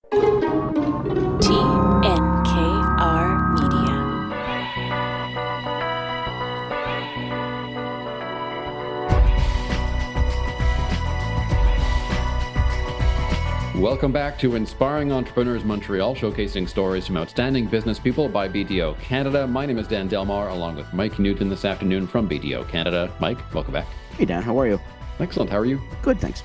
TNKR Media. Welcome back to Inspiring Entrepreneurs Montreal, showcasing stories from outstanding business people by BDO Canada. My name is Dan Delmar, along with Mike Newton this afternoon from BDO Canada. Mike, welcome back. Hey, Dan, how are you? Excellent. How are you? Good, thanks.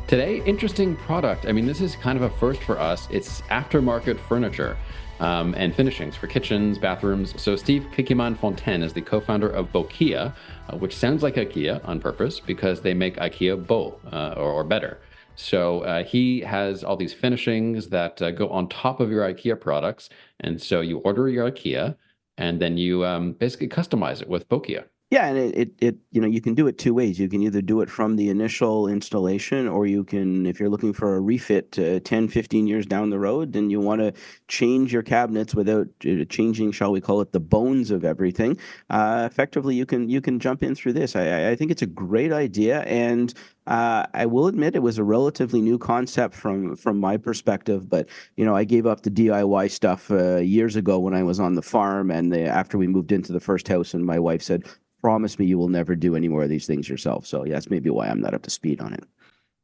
Today, interesting product. I mean, this is kind of a first for us. It's aftermarket furniture and finishings for kitchens, bathrooms. So Steve Kiekeman Fontaine is the co-founder of BoKEA, which sounds like IKEA on purpose because they make IKEA Bo or better. So he has all these finishings that go on top of your IKEA products. And so you order your IKEA and then you basically customize it with BoKEA. Yeah, and it you can do it two ways. You can either do it from the initial installation, or you can, if you're looking for a refit 10, 15 years down the road, and you want to change your cabinets without changing, shall we call it, the bones of everything. Effectively, you can jump in through this. I think it's a great idea, and I will admit it was a relatively new concept from my perspective, but I gave up the DIY stuff years ago when I was on the farm, and after we moved into the first house, and my wife said, "Promise me you will never do any more of these things yourself." So yeah, that's maybe why I'm not up to speed on it.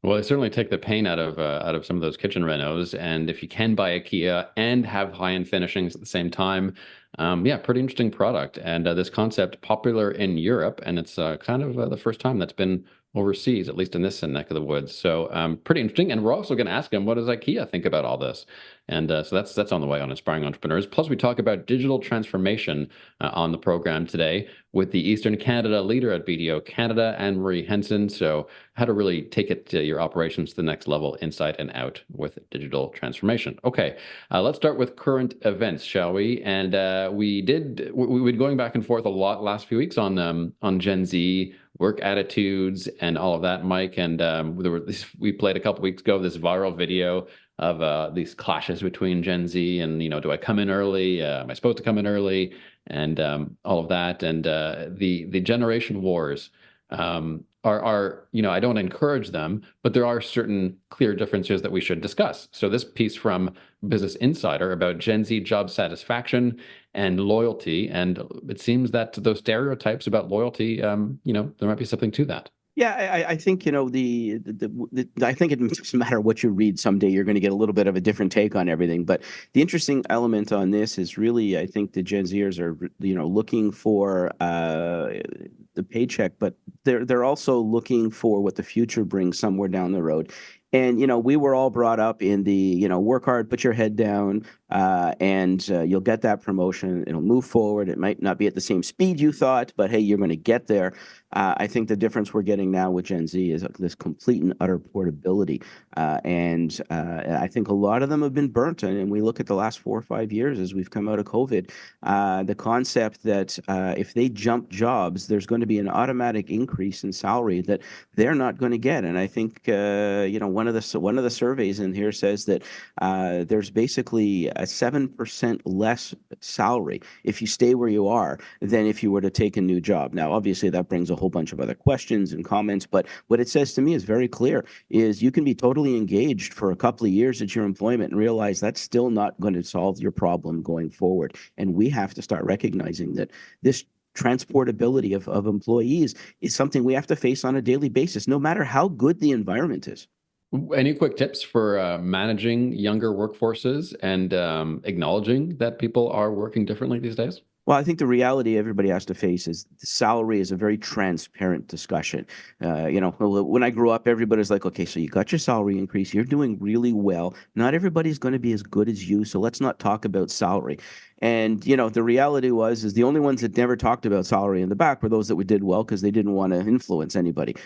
Well, they certainly take the pain out of some of those kitchen renos, and if you can buy IKEA and have high-end finishings at the same time, yeah, pretty interesting product. And this concept popular in Europe, and it's kind of the first time that's been overseas, at least in this neck of the woods. So pretty interesting. And we're also going to ask him, what does IKEA think about all this? And so that's on the way on Inspiring Entrepreneurs. Plus, we talk about digital transformation on the program today with the Eastern Canada leader at BDO Canada, Anne-Marie Henson. So how to really take it to your operations to the next level, inside and out with digital transformation. Okay, let's start with current events, shall we? And we've been going back and forth a lot last few weeks on Gen Z, work attitudes, and all of that, Mike. And we played a couple weeks ago this viral video of these clashes between Gen Z and, do I come in early? Am I supposed to come in early? And all of that. And the generation wars are, I don't encourage them, but there are certain clear differences that we should discuss. So this piece from Business Insider about Gen Z job satisfaction and loyalty, and it seems that those stereotypes about loyalty, there might be something to that. Yeah, I think I think it doesn't matter what you read. Someday you're going to get a little bit of a different take on everything. But the interesting element on this is really, I think the Gen Zers are looking for the paycheck, but they're also looking for what the future brings somewhere down the road. And we were all brought up in the work hard, put your head down, and you'll get that promotion. It'll move forward. It might not be at the same speed you thought, but hey, you're going to get there. I think the difference we're getting now with Gen Z is this complete and utter portability. And I think a lot of them have been burnt. And we look at the last 4 or 5 years as we've come out of COVID, the concept that if they jump jobs, there's going to be an automatic increase in salary that they're not going to get. And I think, one of the surveys in here says that there's basically a 7% less salary if you stay where you are than if you were to take a new job. Now, obviously, that brings a whole bunch of other questions and comments, but what it says to me is very clear: is you can be totally engaged for a couple of years at your employment and realize that's still not going to solve your problem going forward. And we have to start recognizing that this transportability of employees is something we have to face on a daily basis, no matter how good the environment is. Any quick tips for managing younger workforces and acknowledging that people are working differently these days? Well, I think the reality everybody has to face is the salary is a very transparent discussion. When I grew up, everybody's like, okay, so you got your salary increase, you're doing really well. Not everybody's going to be as good as you, so let's not talk about salary. And, the reality is the only ones that never talked about salary in the back were those that we did well because they didn't want to influence anybody.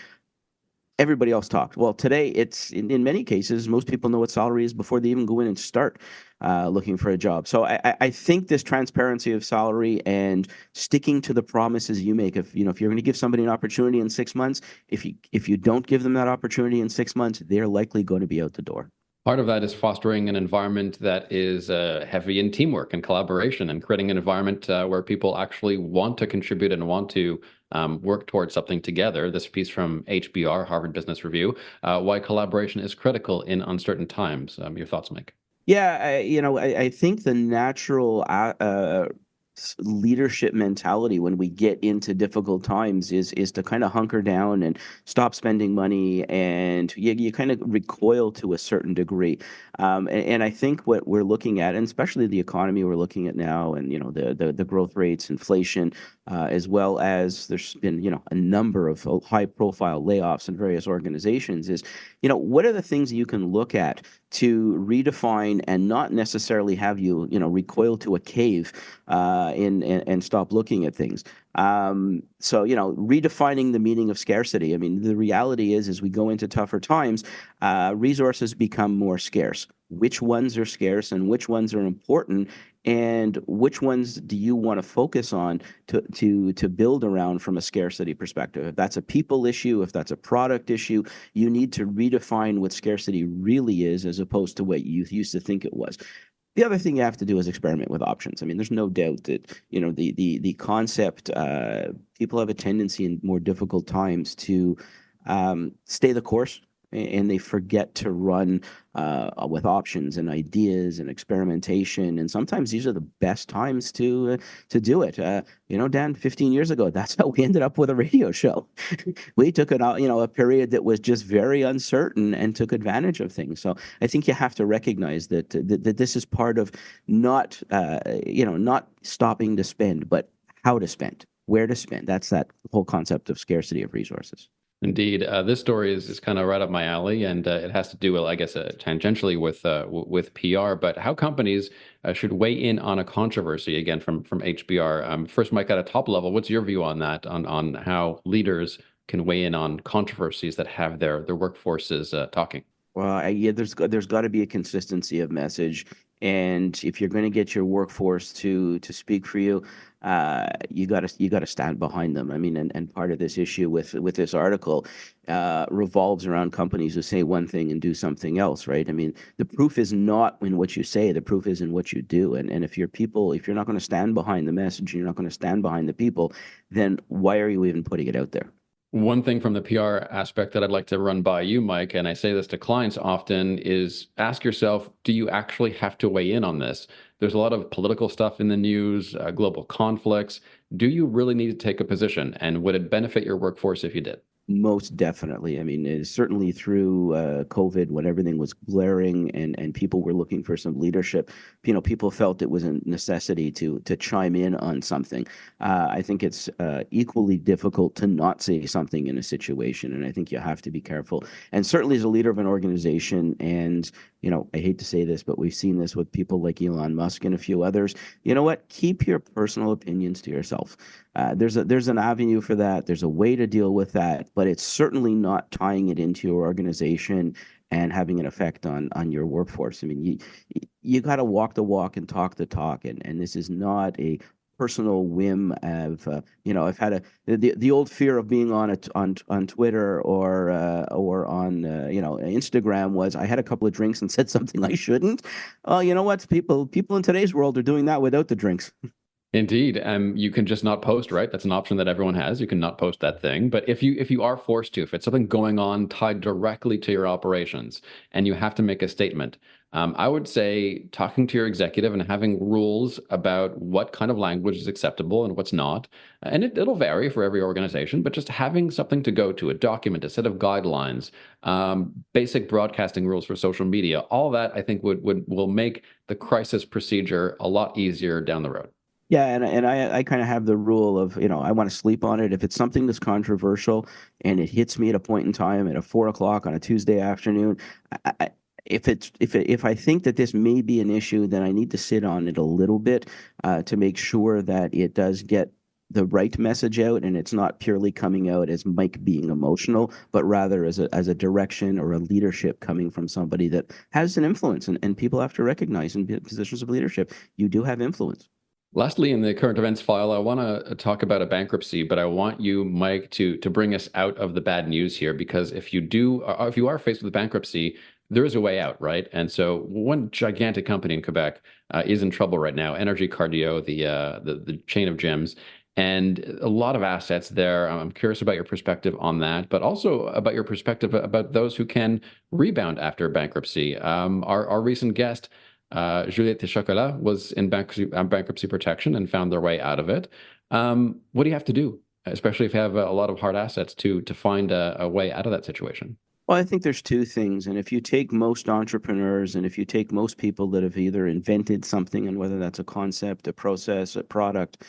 Everybody else talked. Well, today, it's in many cases, most people know what salary is before they even go in and start looking for a job. So I think this transparency of salary and sticking to the promises you make, if you're going to give somebody an opportunity in 6 months, if you don't give them that opportunity in 6 months, they're likely going to be out the door. Part of that is fostering an environment that is heavy in teamwork and collaboration, and creating an environment where people actually want to contribute and want to work towards something together. This piece from HBR, Harvard Business Review, why collaboration is critical in uncertain times. Your thoughts, Mike? Yeah, I think the natural leadership mentality when we get into difficult times is to kind of hunker down and stop spending money, and you kind of recoil to a certain degree. And I think what we're looking at, and especially the economy we're looking at now, and the growth rates, inflation, as well as there's been a number of high profile layoffs in various organizations, is what are the things you can look at to redefine and not necessarily have you recoil to a cave, and stop looking at things. So redefining the meaning of scarcity. I mean, the reality is, as we go into tougher times, resources become more scarce. Which ones are scarce and which ones are important, and which ones do you want to focus on to build around from a scarcity perspective? If that's a people issue, if that's a product issue, you need to redefine what scarcity really is, as opposed to what you used to think it was. The other thing you have to do is experiment with options. I mean, there's no doubt that the concept. People have a tendency in more difficult times to stay the course, and they forget to run with options and ideas and experimentation. And sometimes these are the best times to do it. Dan, 15 years ago, that's how we ended up with a radio show. We took a period that was just very uncertain and took advantage of things. So I think you have to recognize that this is part of not stopping to spend, but how to spend, where to spend. That's that whole concept of scarcity of resources. Indeed, this story is kind of right up my alley, and it has to do, well, I guess, tangentially with PR, but how companies should weigh in on a controversy, again, from HBR. First, Mike, at a top level, what's your view on that, on how leaders can weigh in on controversies that have their workforces talking? Well, yeah, there's got to be a consistency of message, and if you're going to get your workforce to speak for you, you got to stand behind them. I mean, and part of this issue with this article revolves around companies who say one thing and do something else, right? I mean, the proof is not in what you say; the proof is in what you do. And if if you're not going to stand behind the message, you're not going to stand behind the people, then why are you even putting it out there? One thing from the PR aspect that I'd like to run by you, Mike, and I say this to clients often, is ask yourself, do you actually have to weigh in on this? There's a lot of political stuff in the news, global conflicts. Do you really need to take a position? And would it benefit your workforce if you did? Most definitely. I mean, certainly through COVID, when everything was glaring and people were looking for some leadership, people felt it was a necessity to chime in on something. I think it's equally difficult to not say something in a situation, and I think you have to be careful. And certainly, as a leader of an organization, and I hate to say this, but we've seen this with people like Elon Musk and a few others. You know what? Keep your personal opinions to yourself. There's an avenue for that. There's a way to deal with that, but it's certainly not tying it into your organization and having an effect on your workforce. I mean, you got to walk the walk and talk the talk, and this is not a personal whim of I've had the old fear of being on Twitter or on Instagram was I had a couple of drinks and said something I shouldn't. Oh, you know what? People in today's world are doing that without the drinks. Indeed, you can just not post, right? That's an option that everyone has. You can not post that thing. But if you are forced to, if it's something going on tied directly to your operations, and you have to make a statement, I would say talking to your executive and having rules about what kind of language is acceptable and what's not. And it'll vary for every organization, but just having something to go to, a document, a set of guidelines, basic broadcasting rules for social media, all that I think will make the crisis procedure a lot easier down the road. Yeah, and I kind of have the rule of, I want to sleep on it. If it's something that's controversial and it hits me at a point in time at a 4 o'clock on a Tuesday afternoon, if I think that this may be an issue, then I need to sit on it a little bit to make sure that it does get the right message out, and it's not purely coming out as Mike being emotional, but rather as a direction or a leadership coming from somebody that has an influence, and people have to recognize in positions of leadership, you do have influence. Lastly, in the current events file, I want to talk about a bankruptcy, but I want you, Mike, to bring us out of the bad news here, because if you are faced with bankruptcy, there is a way out, right? And so one gigantic company in Quebec is in trouble right now, Energy Cardio, the chain of gyms, and a lot of assets there. I'm curious about your perspective on that, but also about your perspective about those who can rebound after bankruptcy. Our recent guest Juliette de Chocolat was in bankruptcy protection and found their way out of it. What do you have to do, especially if you have a lot of hard assets, to find a way out of that situation? Well, I think there's two things. And if you take most entrepreneurs and if you take most people that have either invented something, and whether that's a concept, a process, a product,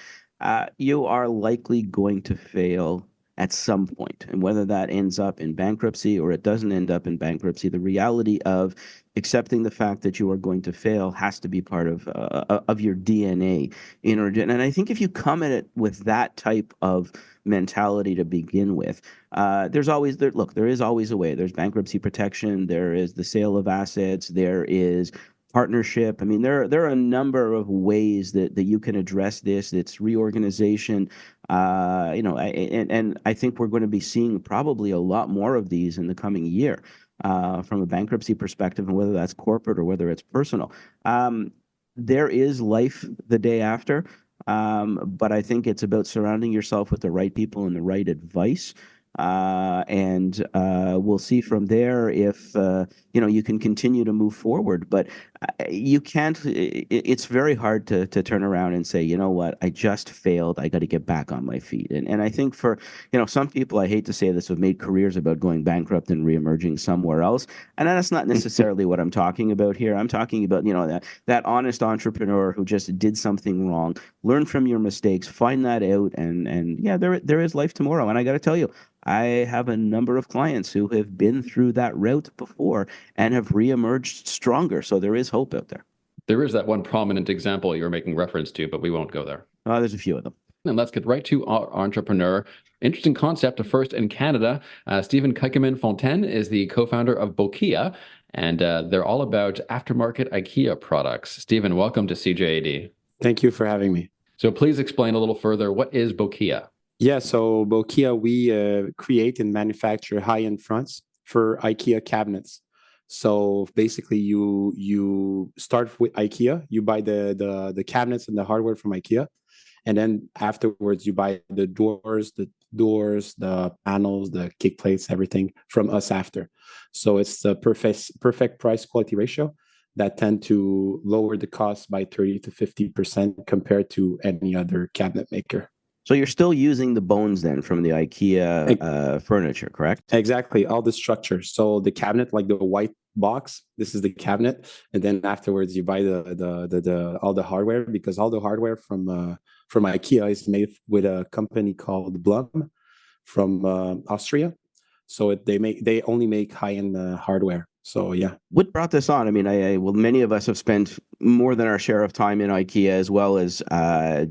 you are likely going to fail at some point. And whether that ends up in bankruptcy or it doesn't end up in bankruptcy, the reality of accepting the fact that you are going to fail has to be part of your DNA in order. And I think if you come at it with that type of mentality to begin with, there's always there. Look, there is always a way. There's bankruptcy protection. There is the sale of assets. There is partnership. I mean, there are a number of ways that you can address this. It's reorganization. And I think we're going to be seeing probably a lot more of these in the coming year, from a bankruptcy perspective, and whether that's corporate or whether it's personal. There is life the day after. But I think it's about surrounding yourself with the right people and the right advice. And we'll see from there if you can continue to move forward. But you can't. It's very hard to turn around and say, you know what, I just failed. I got to get back on my feet. And I think for some people, I hate to say this, have made careers about going bankrupt and reemerging somewhere else. And that's not necessarily what I'm talking about here. I'm talking about that honest entrepreneur who just did something wrong, learn from your mistakes, find that out, and yeah, there is life tomorrow. And I got to tell you, I have a number of clients who have been through that route before and have reemerged stronger. So there is hope out there. There is that one prominent example you're making reference to, but we won't go there. There's a few of them. And let's get right to our entrepreneur. Interesting concept, a first in Canada. Steven Kiekeman Fontaine is the co-founder of BoKEA, and they're all about aftermarket IKEA products. Steven, welcome to CJAD. Thank you for having me. So please explain a little further, what is BoKEA? Yeah, so BoKEA, we create and manufacture high-end fronts for IKEA cabinets. So basically, you start with IKEA, you buy the cabinets and the hardware from IKEA, and then afterwards you buy the doors, the panels, the kick plates, everything from us after. So it's the perfect price quality ratio that tend to lower the cost by 30 to 50% compared to any other cabinet maker. So you're still using the bones then from the IKEA furniture, correct? Exactly, all the structure. So the cabinet, like the white box, this is the cabinet, and then afterwards you buy the all the hardware, because all the hardware from IKEA is made with a company called Blum from Austria. So they only make high-end hardware. So yeah. What brought this on? I mean, well, many of us have spent more than our share of time in IKEA, as well as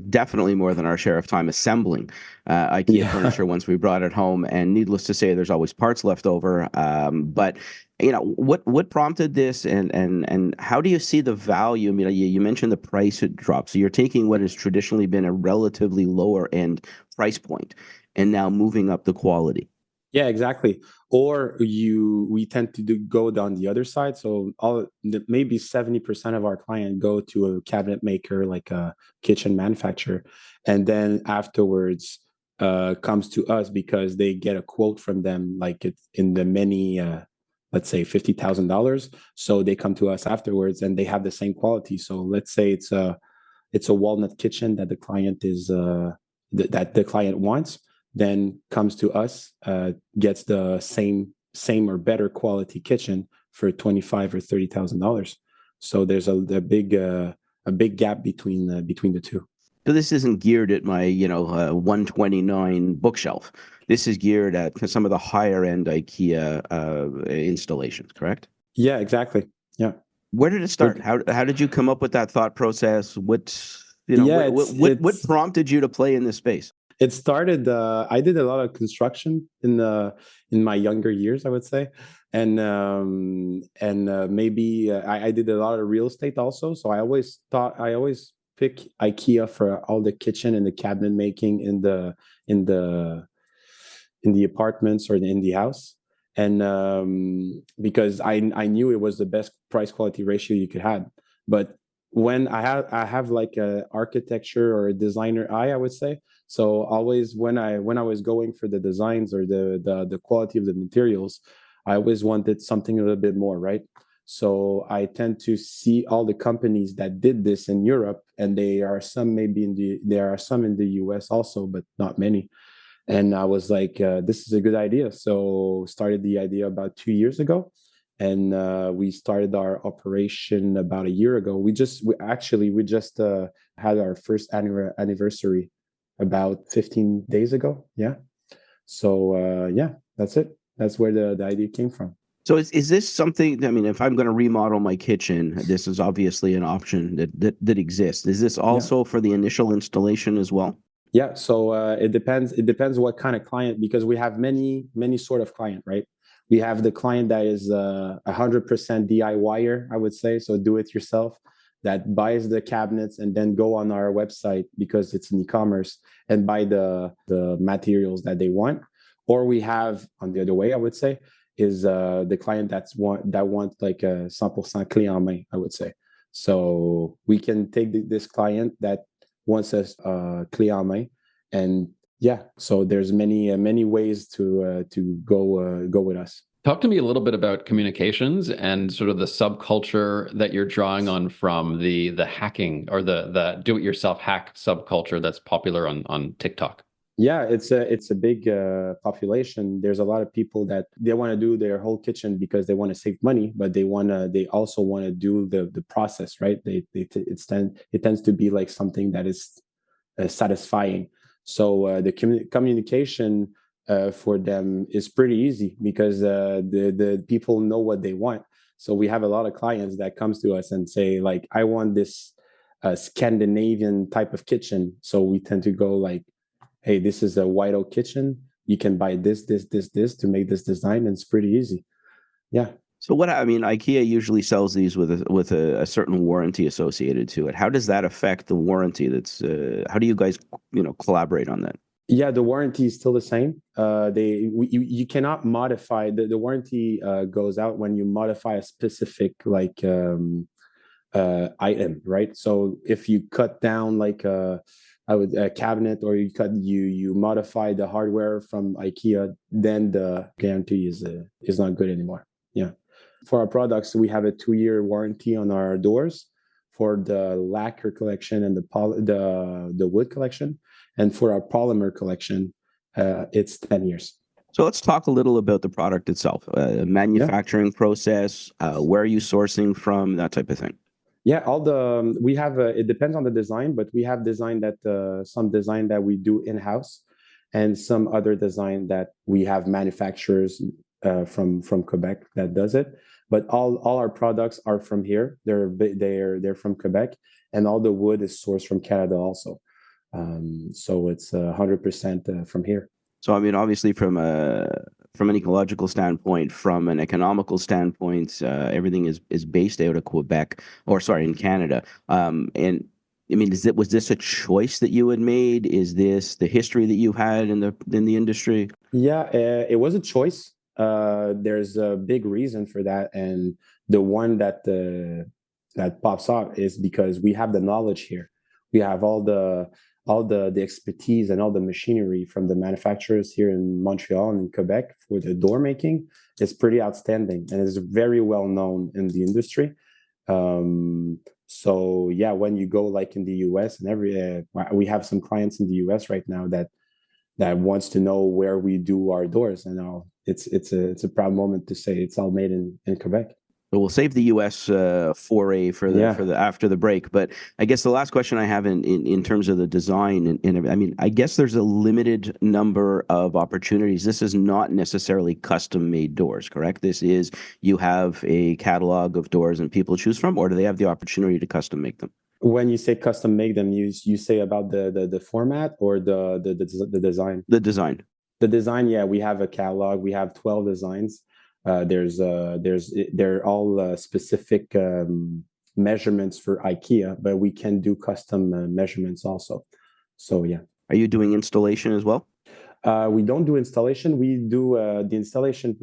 definitely more than our share of time assembling IKEA furniture once we brought it home. And needless to say, there's always parts left over. But what prompted this, and how do you see the value? I mean, you mentioned the price had dropped. So you're taking what has traditionally been a relatively lower end price point and now moving up the quality. Yeah, exactly. Or we tend to go down the other side. So maybe 70% of our clients go to a cabinet maker, like a kitchen manufacturer, and then afterwards comes to us because they get a quote from them, like it's in the many, let's say $50,000. So they come to us afterwards, and they have the same quality. So let's say it's a walnut kitchen that the client that the client wants. Then comes to us, gets the same or better quality kitchen for $25,000 or $30,000. So there's a big gap between the two. So this isn't geared at my 129 bookshelf. This is geared at some of the higher end IKEA installations, correct? Yeah, exactly. Yeah. Where did it start? How did you come up with that thought process? What prompted you to play in this space? It started. I did a lot of construction in my younger years, I would say, and maybe I did a lot of real estate also. So I always pick IKEA for all the kitchen and the cabinet making in the apartments or in the house, and because I knew it was the best price quality ratio you could have, but when I have like a architecture or a designer eye, I would say. So always when I was going for the designs or the quality of the materials, I always wanted something a little bit more, right? So I tend to see all the companies that did this in Europe, and there are some in the US also, but not many. And I was like, this is a good idea. So started the idea about 2 years ago. And we started our operation about a year ago. We just had our first anniversary about 15 days ago. Yeah. So yeah, that's it. That's where the idea came from. So is this something, I mean, if I'm going to remodel my kitchen, this is obviously an option that exists. Is this Yeah. also for the initial installation as well? Yeah, so it depends. It depends what kind of client, because we have many sort of client, right? We have the client that is 100% DIYer, I would say, so do it yourself, that buys the cabinets and then go on our website because it's an e-commerce and buy the materials that they want. Or we have, on the other way, I would say, is the client that want like a 100% clé en main, I would say. So we can take this client that wants us clé en main, and yeah, so there's many ways to go with us. Talk to me a little bit about communications and sort of the subculture that you're drawing on from the hacking or the do-it-yourself hack subculture that's popular on TikTok. Yeah, it's a big population. There's a lot of people that they want to do their whole kitchen because they want to save money, but they also want to do the process, right? It tends to be like something that is satisfying. So the communication for them is pretty easy because the people know what they want. So we have a lot of clients that comes to us and say like, I want this Scandinavian type of kitchen. So we tend to go like, hey, this is a white oak kitchen. You can buy this to make this design, and it's pretty easy. Yeah. So IKEA usually sells these with a certain warranty associated to it. How does that affect the warranty? How do you guys collaborate on that? Yeah, the warranty is still the same. You cannot modify the warranty. Goes out when you modify a specific item, right? So if you cut down like a cabinet, or you modify the hardware from IKEA, then the guarantee is not good anymore. Yeah. For our products, we have a 2-year warranty on our doors for the lacquer collection and the wood collection, and for our polymer collection, it's 10 years. So let's talk a little about the product itself, manufacturing process, where are you sourcing from, that type of thing. Yeah, we have it depends on the design, but we have some design that we do in-house, and some other design that we have manufacturers from Quebec that does it. But all our products are from here. They're from Quebec, and all the wood is sourced from Canada also. So it's 100% from here. So obviously, from an ecological standpoint, from an economical standpoint, everything is based out of Quebec, in Canada. And was this a choice that you had made? Is this the history that you had in the industry? Yeah, it was a choice. There's a big reason for that, and the one that pops up is because we have the knowledge here. We have all the expertise and all the machinery from the manufacturers here in Montreal and in Quebec for the door making. It's pretty outstanding and is very well known in the industry. So yeah, when you go like in the US and we have some clients in the US right now that wants to know where we do our doors, and it's a proud moment to say it's all made in Quebec. But we'll save the U.S. Foray for the after the break. But I guess the last question I have in terms of the design, I guess there's a limited number of opportunities. This is not necessarily custom made doors, correct? This is, you have a catalog of doors and people choose from, or do they have the opportunity to custom make them? When you say custom make them, you say about the format or the design? The design. The design, yeah. We have a catalog. We have 12 designs. They're all specific measurements for IKEA, but we can do custom measurements also. So yeah. Are you doing installation as well? We don't do installation. We do the installation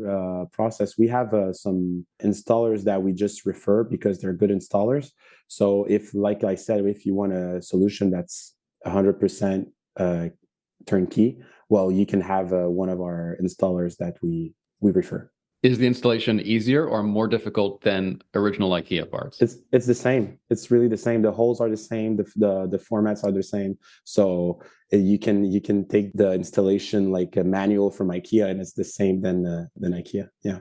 process. We have some installers that we just refer because they're good installers. So if, like I said, if you want a solution that's 100% turnkey, well, you can have one of our installers that we refer. Is the installation easier or more difficult than original IKEA parts? It's the same. It's really the same. The holes are the same. The formats are the same. So you can take the installation like a manual from IKEA, and it's the same than IKEA. Yeah.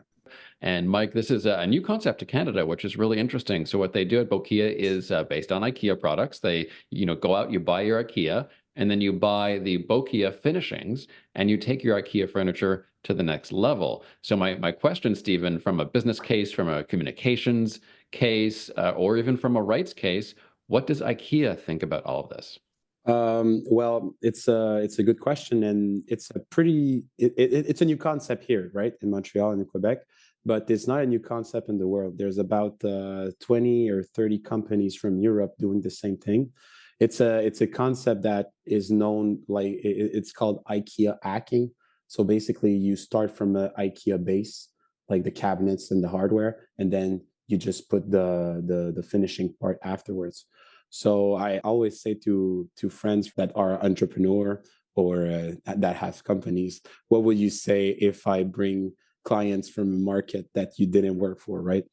And Mike, this is a new concept to Canada, which is really interesting. So what they do at BoKEA is based on IKEA products. They, go out, you buy your IKEA, and then you buy the BoKEA finishings, and you take your IKEA furniture to the next level. So my question, Stephen, from a business case, from a communications case, or even from a rights case, what does IKEA think about all of this? Well, it's a good question, and it's a it's a new concept here, right, in Montreal and in Quebec, but it's not a new concept in the world. There's about 20 or 30 companies from Europe doing the same thing. It's a concept that is known like it's called IKEA hacking. So basically, you start from an IKEA base, like the cabinets and the hardware, and then you just put the finishing part afterwards. So I always say to friends that are entrepreneur or that have companies, what would you say if I bring clients from a market that you didn't work for, right?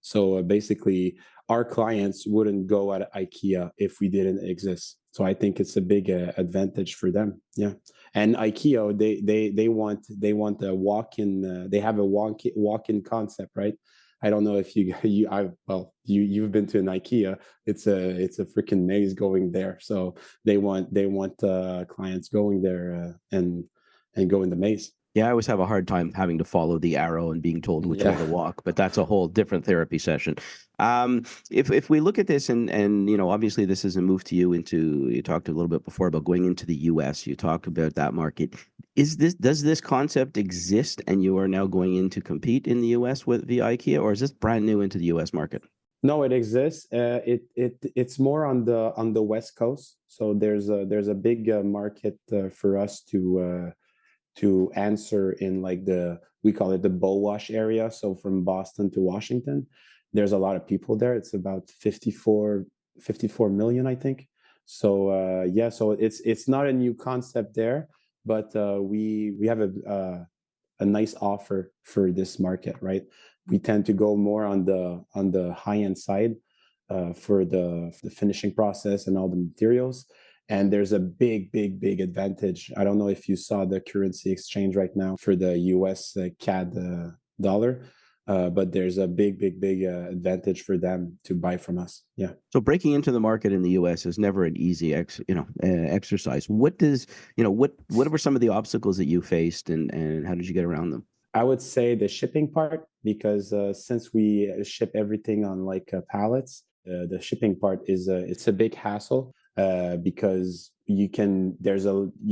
So basically, our clients wouldn't go at IKEA if we didn't exist. So I think it's a big advantage for them. Yeah, and IKEA they want a walk-in. They have a walk-in concept, right? I don't know if you've been to an IKEA. It's a freaking maze going there. So they want clients going there and go in the maze. Yeah, I always have a hard time having to follow the arrow and being told which way to walk, but that's a whole different therapy session. If we look at this and obviously this is a move to you talked a little bit before about going into the US. You talked about that market. Does this concept exist and you are now going in to compete in the US with via IKEA, or is this brand new into the US market? No, it exists. It's more on the West Coast. So there's a big market for us to answer in like we call it the bow wash area. So from Boston to Washington, there's a lot of people there. It's about 54 million, I think. So yeah, so it's not a new concept there, but we have a nice offer for this market, right? We tend to go more on the high end side for the finishing process and all the materials. And there's a big advantage. I don't know if you saw the currency exchange right now for the US CAD dollar, but there's a big advantage for them to buy from us. Yeah. So breaking into the market in the U.S. is never an easy exercise. What were some of the obstacles that you faced, and how did you get around them? I would say the shipping part, because since we ship everything on like pallets, the shipping part it's a big hassle because you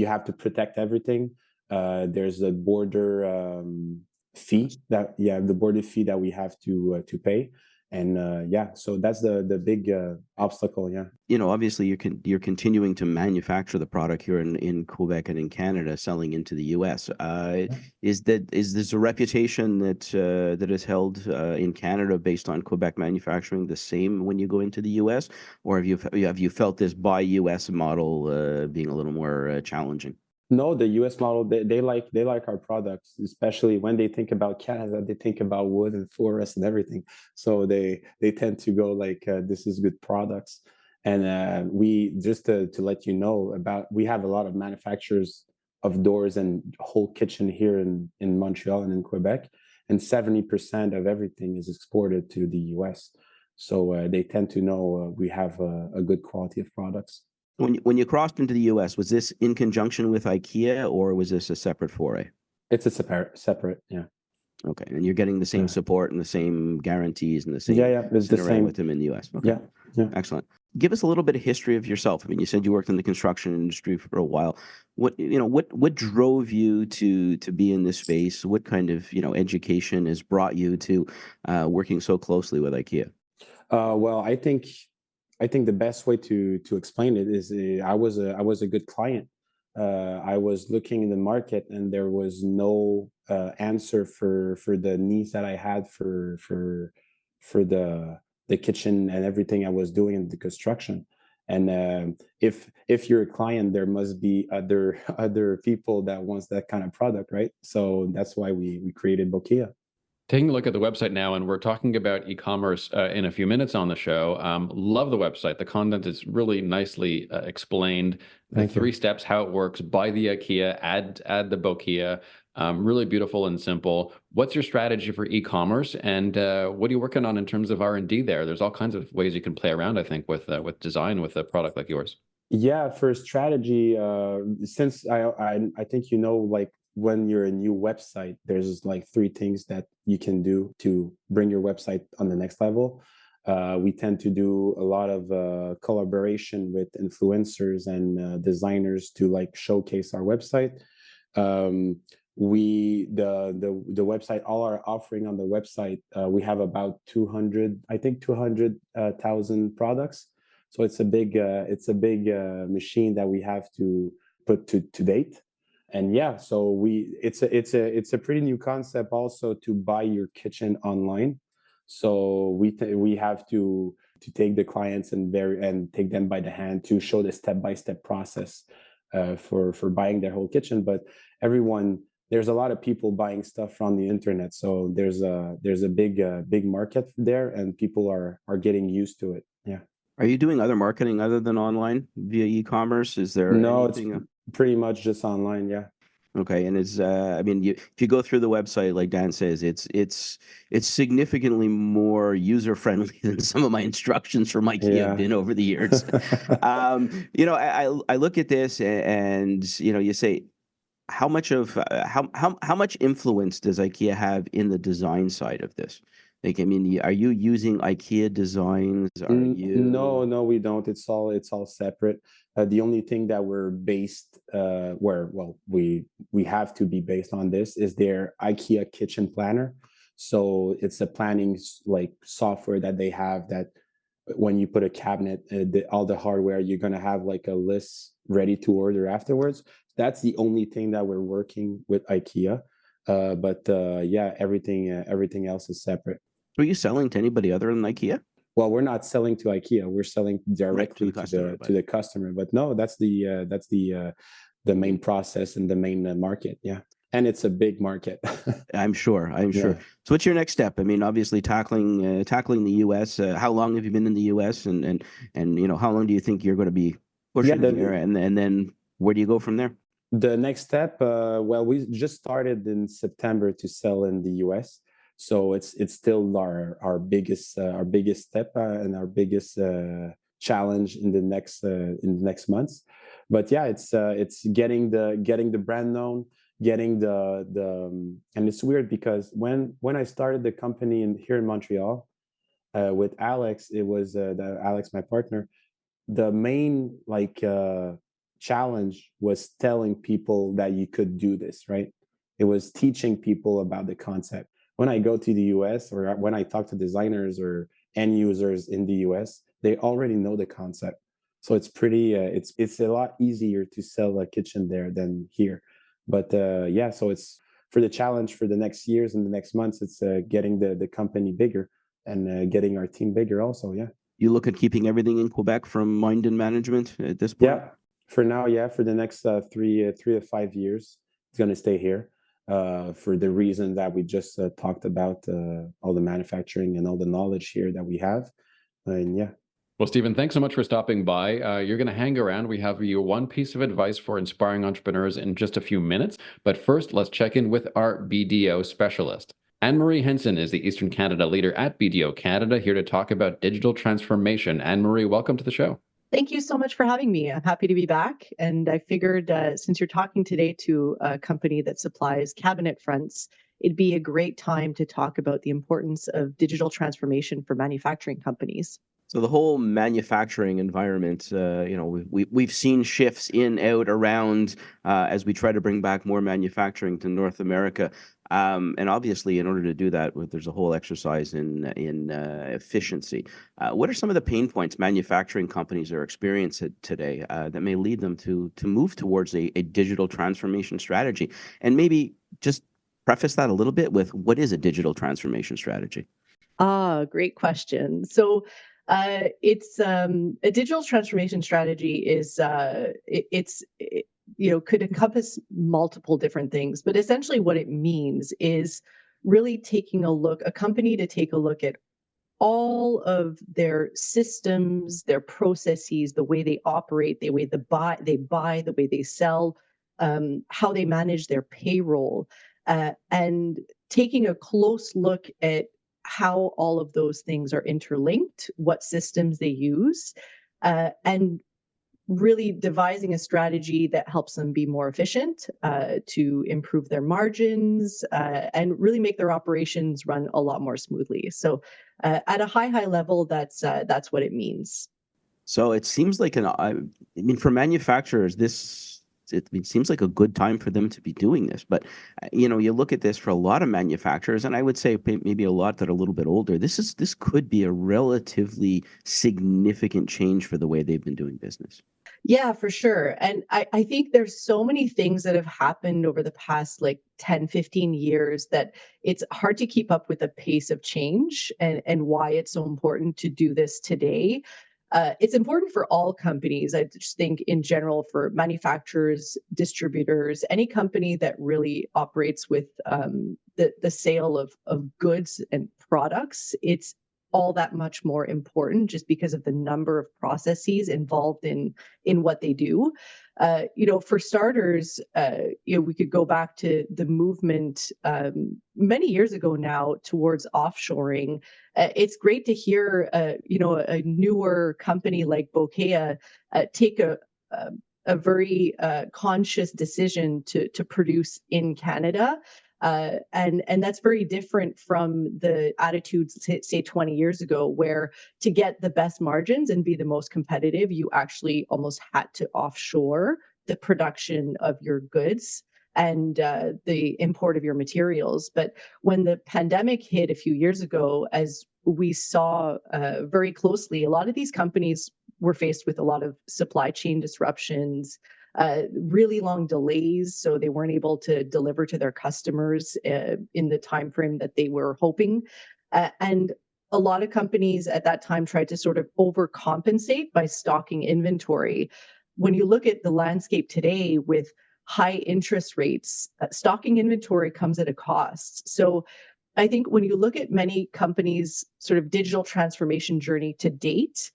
have to protect everything. There's a border the border fee that we have to pay, and so that's the big obstacle. Yeah. Obviously you're continuing to manufacture the product here in Quebec and in Canada, selling into the U.S. Is this a reputation that is held in Canada based on Quebec manufacturing the same when you go into the U.S., or have you felt this buy U.S. model being a little more challenging? No, the U.S. model, they like our products, especially when they think about Canada, they think about wood and forest and everything. So they tend to go like this is good products. And we just to let you know we have a lot of manufacturers of doors and whole kitchen here in Montreal and in Quebec, and 70% of everything is exported to the U.S. So they tend to know we have a good quality of products. When you crossed into the U.S., was this in conjunction with IKEA, or was this a separate foray? It's a separate, yeah. Okay, and you're getting the same support and the same guarantees and the same it's the same with them in the U.S. Okay. Yeah. Excellent. Give us a little bit of history of yourself. I mean, you said you worked in the construction industry for a while. What drove you to be in this space? What kind of education has brought you to working so closely with IKEA? Well, I think the best way to explain it is I was a good client. I was looking in the market, and there was no answer for the needs that I had for the kitchen and everything I was doing in the construction. And if you're a client, there must be other people that wants that kind of product, right? So that's why we created BoKEA. Taking a look at the website now, and we're talking about e-commerce in a few minutes on the show. Love the website. The content is really nicely explained. The Thank you. 3 steps, how it works, buy the IKEA, add the BoKEA. Really beautiful and simple. What's your strategy for e-commerce, and what are you working on in terms of R&D there? There's all kinds of ways you can play around, I think, with design with a product like yours. Yeah, for strategy, since I think like when you're a new website, there's like 3 things that you can do to bring your website on the next level. We tend to do a lot of collaboration with influencers and designers to like showcase our website. Um, the website, all our offering on the website, we have about 200,000 products. So it's a big machine that we have to put to date. And yeah, so it's a pretty new concept also to buy your kitchen online. So we have to take the clients and take them by the hand to show the step-by-step process for buying their whole kitchen. But there's a lot of people buying stuff from the internet, so there's a big market there, and people are getting used to it. Yeah. Are you doing other marketing other than online via e-commerce? Is there No, it's anything? pretty much just online. Yeah. Okay, and I mean, if you go through the website, like Dan says, it's significantly more user friendly than some of my instructions from IKEA have Yeah. been over the years. I look at this and you say, how much of how much influence does IKEA have in the design side of this? Like, I mean, are you using IKEA designs? Are No, you? no, we don't. It's all separate. The only thing that we're based, we have to be based on this is their IKEA kitchen planner. So it's a planning like software that they have that when you put a cabinet, all the hardware, you're gonna have like a list ready to order afterwards. That's the only thing that we're working with IKEA. But yeah, everything else is separate. Are you selling to anybody other than IKEA? Well, we're not selling to IKEA. We're selling Right, to directly the customer, to but the customer. But no, that's the main process and the main market. Yeah, and it's a big market. I'm sure. I'm sure. Yeah, So, what's your next step? I mean, obviously tackling the U.S. How long have you been in the U.S. and how long do you think you're going to be yeah. pushing here? And then where do you go from there? The next step, well, we just started in September to sell in the US. So it's still our biggest step and our biggest challenge in the next months. But yeah, it's getting the brand known, getting and it's weird because when I started the company here in Montreal with Alex, it was Alex, my partner. The main challenge was telling people that you could do this, right? It was teaching people about the concept. When I go to the US or when I talk to designers or end users in the US, they already know the concept. So it's pretty it's a lot easier to sell a kitchen there than here. But yeah, so it's for the challenge for the next years and the next months, it's getting the company bigger and getting our team bigger also. Yeah. You look at keeping everything in Quebec from mind and management at this point? Yeah, for now, yeah, for the next 3 to 5 years, it's going to stay here for the reason that we just talked about, all the manufacturing and all the knowledge here that we have. And yeah, Well, Steven, thanks so much for stopping by. You're going to hang around. We have you one piece of advice for inspiring entrepreneurs in just a few minutes. But first, let's check in with our BDO specialist. Anne-Marie Henson is the Eastern Canada leader at BDO Canada, here to talk about digital transformation. Anne-Marie, welcome to the show. Thank you so much for having me. I'm happy to be back. And I figured since you're talking today to a company that supplies cabinet fronts, it'd be a great time to talk about the importance of digital transformation for manufacturing companies. So the whole manufacturing environment, we've seen shifts in, out, around as we try to bring back more manufacturing to North America. And obviously, in order to do that, there's a whole exercise in efficiency. What are some of the pain points manufacturing companies are experiencing today that may lead them to move towards a digital transformation strategy? And maybe just preface that a little bit with what is a digital transformation strategy? Great question. So it's a digital transformation strategy is could encompass multiple different things, but essentially what it means is really taking a company to take a look at all of their systems, their processes, the way they operate, the way they buy, the way they sell, how they manage their payroll, and taking a close look at how all of those things are interlinked, what systems they use, and really devising a strategy that helps them be more efficient, to improve their margins, and really make their operations run a lot more smoothly. So at a high level, that's what it means. So it seems like I mean, for manufacturers, it seems like a good time for them to be doing this. But you look at this for a lot of manufacturers, and I would say maybe a lot that are a little bit older. This could be a relatively significant change for the way they've been doing business. Yeah, for sure. And I think there's so many things that have happened over the past like 10, 15 years that it's hard to keep up with the pace of change, and why it's so important to do this today. It's important for all companies. I just think in general for manufacturers, distributors, any company that really operates with the sale of goods and products, it's all that much more important just because of the number of processes involved in what they do. For starters, we could go back to the movement many years ago now towards offshoring. It's great to hear, a newer company like BoKEA take a very conscious decision to produce in Canada. And that's very different from the attitudes, say 20 years ago, where to get the best margins and be the most competitive, you actually almost had to offshore the production of your goods and the import of your materials. But when the pandemic hit a few years ago, as we saw very closely, a lot of these companies were faced with a lot of supply chain disruptions, really long delays, so they weren't able to deliver to their customers in the time frame that they were hoping. And a lot of companies at that time tried to sort of overcompensate by stocking inventory. When you look at the landscape today with high interest rates, stocking inventory comes at a cost. So I think when you look at many companies' sort of digital transformation journey to date,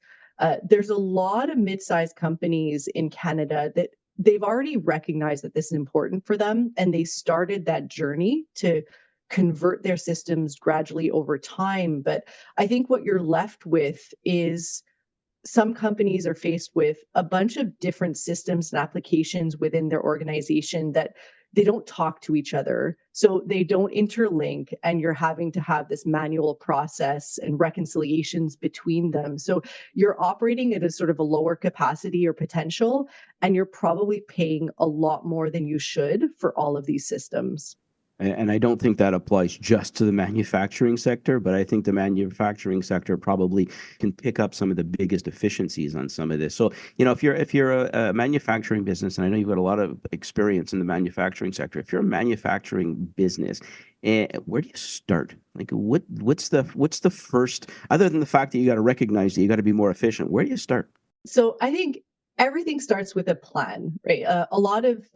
there's a lot of mid-sized companies in Canada that they've already recognized that this is important for them, and they started that journey to convert their systems gradually over time. But I think what you're left with is some companies are faced with a bunch of different systems and applications within their organization that they don't talk to each other. So they don't interlink, and you're having to have this manual process and reconciliations between them. So you're operating at a sort of a lower capacity or potential, and you're probably paying a lot more than you should for all of these systems. And I don't think that applies just to the manufacturing sector, but I think the manufacturing sector probably can pick up some of the biggest efficiencies on some of this. So, if you're a manufacturing business, and I know you've got a lot of experience in the manufacturing sector, if you're a manufacturing business, where do you start? Like, what's the first, other than the fact that you got to recognize that you got to be more efficient, where do you start? So I think everything starts with a plan, right? A lot of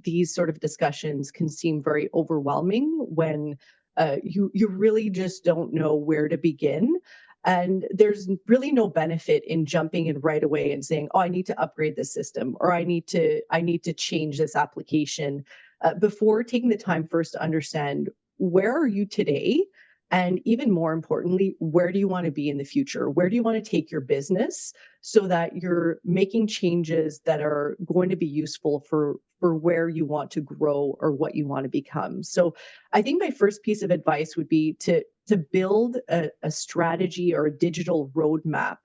these sort of discussions can seem very overwhelming when you really just don't know where to begin. And there's really no benefit in jumping in right away and saying, "Oh, I need to upgrade this system," or I need to change this application," before taking the time first to understand where are you today, and even more importantly, where do you want to be in the future? Where do you want to take your business so that you're making changes that are going to be useful for where you want to grow or what you want to become? So I think my first piece of advice would be to build a strategy or a digital roadmap.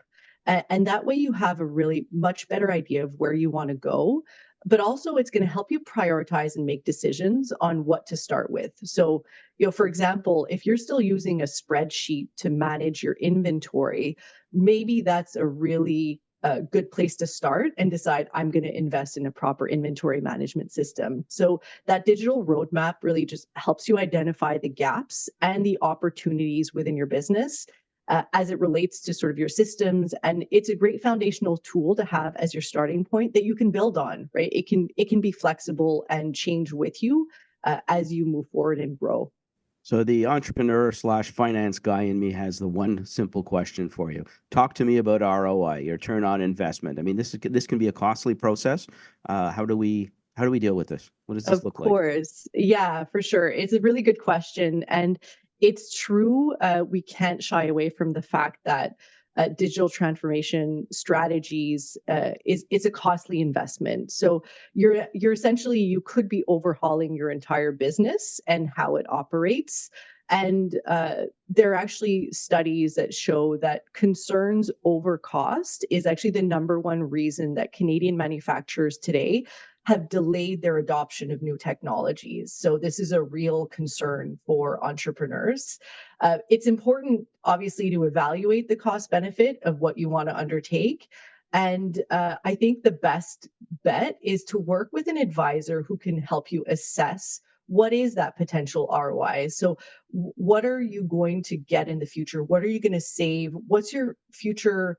And that way you have a really much better idea of where you want to go, but also it's going to help you prioritize and make decisions on what to start with. So, for example, if you're still using a spreadsheet to manage your inventory, maybe that's a really good place to start and decide, I'm going to invest in a proper inventory management system. So that digital roadmap really just helps you identify the gaps and the opportunities within your business as it relates to sort of your systems. And it's a great foundational tool to have as your starting point that you can build on, right? It can be flexible and change with you as you move forward and grow. So the entrepreneur slash finance guy in me has the one simple question for you. Talk to me about ROI, your return on investment. I mean, this can be a costly process. How do we deal with this? What does this Of look like? course. Yeah, for sure. It's a really good question. And it's true. We can't shy away from the fact that digital transformation strategies is a costly investment. So you're essentially, you could be overhauling your entire business and how it operates. And there are actually studies that show that concerns over cost is actually the number one reason that Canadian manufacturers today have delayed their adoption of new technologies. So this is a real concern for entrepreneurs. It's important, obviously, to evaluate the cost benefit of what you want to undertake. And I think the best bet is to work with an advisor who can help you assess what is that potential ROI. So what are you going to get in the future? What are you going to save? What's your future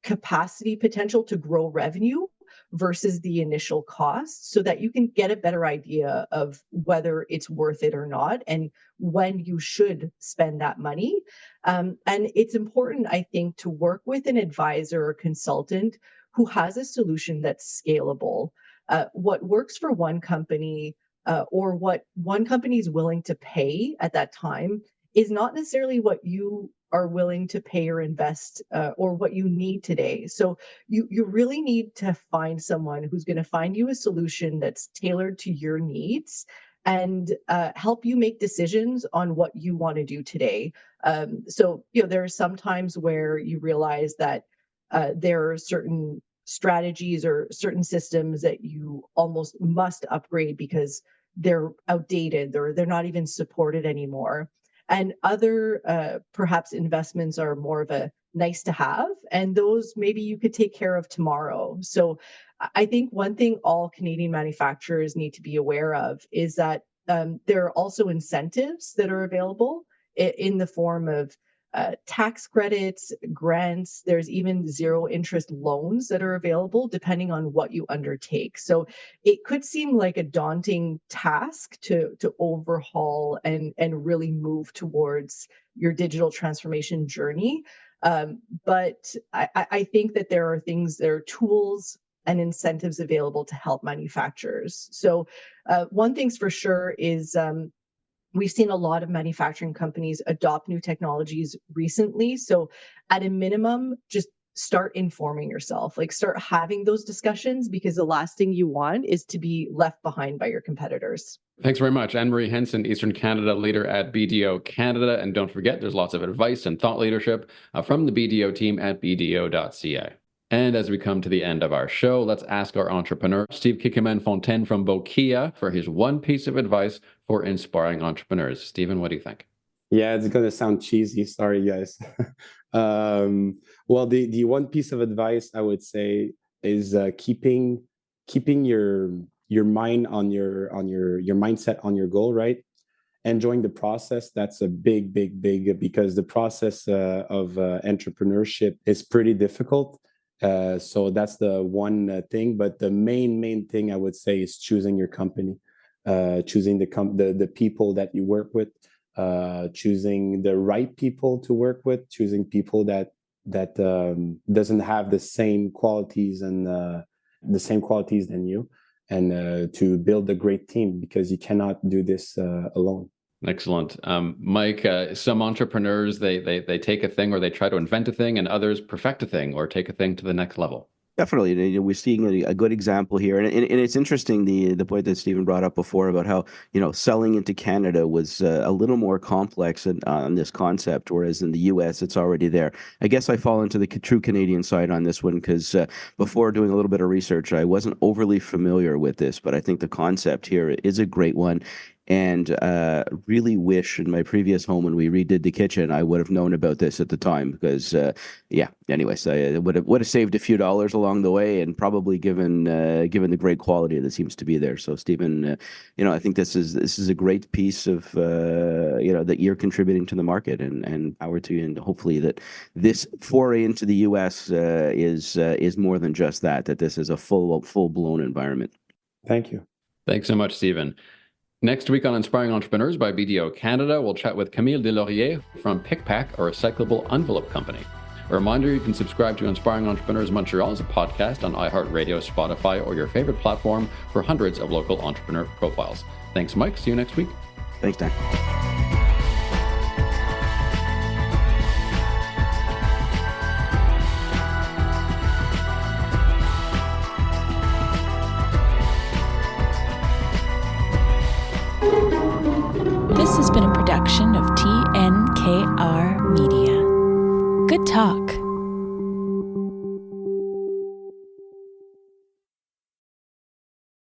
capacity potential to grow revenue versus the initial cost, so that you can get a better idea of whether it's worth it or not and when you should spend that money. And it's important, I think, to work with an advisor or consultant who has a solution that's scalable. What works for one company or what one company is willing to pay at that time is not necessarily what you are willing to pay or invest or what you need today. So you really need to find someone who's going to find you a solution that's tailored to your needs and help you make decisions on what you want to do today. So there are some times where you realize that there are certain strategies or certain systems that you almost must upgrade because they're outdated or they're not even supported anymore. And other perhaps investments are more of a nice to have, and those maybe you could take care of tomorrow. So I think one thing all Canadian manufacturers need to be aware of is that there are also incentives that are available in the form of tax credits, grants. There's even zero interest loans that are available depending on what you undertake. So it could seem like a daunting task to overhaul and really move towards your digital transformation journey. But I think that there are tools and incentives available to help manufacturers. So one thing's for sure is we've seen a lot of manufacturing companies adopt new technologies recently. So at a minimum, just start informing yourself, like start having those discussions, because the last thing you want is to be left behind by your competitors. Thanks very much, Anne-Marie Henson, Eastern Canada leader at BDO Canada. And don't forget, there's lots of advice and thought leadership from the BDO team at bdo.ca. And as we come to the end of our show, let's ask our entrepreneur, Steve Kiekeman Fontaine from BoKEA, for his one piece of advice for inspiring entrepreneurs. Stephen, what do you think? Yeah, it's going to sound cheesy. Sorry, guys. Well, the one piece of advice I would say is keeping your mind on your mindset on your goal, right? Enjoying the process. That's a big, because the process of entrepreneurship is pretty difficult. So that's the one thing. But the main thing I would say is choosing your company, choosing the people that you work with, choosing the right people to work with, choosing people that doesn't have the same qualities and than you, and to build a great team, because you cannot do this alone. Excellent. Mike, some entrepreneurs, they take a thing or they try to invent a thing, and others perfect a thing or take a thing to the next level. Definitely, we're seeing a good example here, and it's interesting the point that Stephen brought up before about how selling into Canada was a little more complex on this concept, whereas in the U.S. it's already there. I guess I fall into the true Canadian side on this one because before doing a little bit of research, I wasn't overly familiar with this, but I think the concept here is a great one. And really wish in my previous home when we redid the kitchen, I would have known about this at the time because, anyways, I would have saved a few dollars along the way, and probably given the great quality that seems to be there. So, Stephen, I think this is a great piece of that you're contributing to the market, and power to you, and hopefully that this foray into the U.S. is more than just that this is a full blown environment. Thank you. Thanks so much, Stephen. Next week on Inspiring Entrepreneurs by BDO Canada, we'll chat with Camille Delaurier from PickPack, a recyclable envelope company. A reminder, you can subscribe to Inspiring Entrepreneurs Montreal as a podcast on iHeartRadio, Spotify, or your favorite platform for hundreds of local entrepreneur profiles. Thanks, Mike. See you next week. Thanks, Dan. This has been a production of TNKR Media. Good talk.